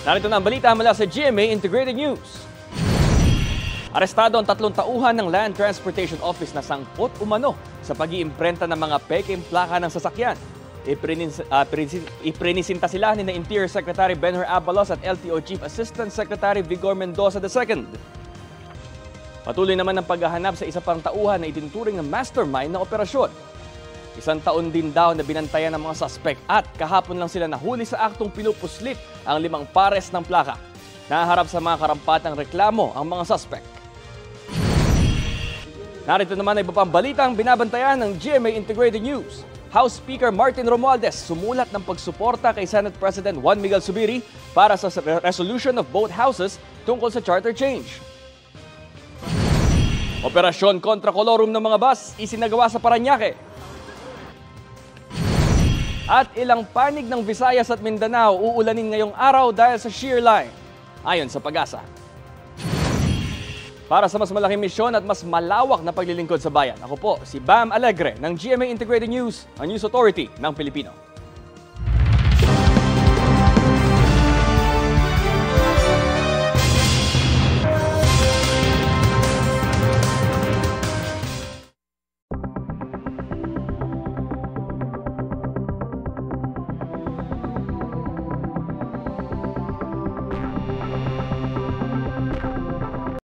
Narito na ang balita mula sa GMA Integrated News. Arestado ang 3 tauhan ng Land Transportation Office na sangkot umano sa pag-iimprenta ng mga peking plaka ng sasakyan. Iprinisinta sila ni Interior Secretary Benhur Abalos at LTO Chief Assistant Secretary Vigor Mendoza II. Patuloy naman ang paghahanap sa isa pang tauhan na itinuturing ng mastermind ng operasyon. 1 taon din daw na binantayan ng mga suspect at kahapon lang sila nahuli sa aktong pinupuslit ang 5 pares ng plaka. Naharap sa mga karampatang reklamo ang mga suspect. Narito naman ay iba pang balitang binabantayan ng GMA Integrated News. House Speaker Martin Romualdez sumulat ng pagsuporta kay Senate President Juan Miguel Zubiri para sa resolution of both houses tungkol sa charter change. Operasyon kontra kolorum ng mga bus isinagawa sa Parañaque. At ilang panig ng Visayas at Mindanao uulanin ngayong araw dahil sa shear line, ayon sa Pag-asa. Para sa mas malaking misyon at mas malawak na paglilingkod sa bayan, ako po si Bam Alegre ng GMA Integrated News, ang News Authority ng Pilipino.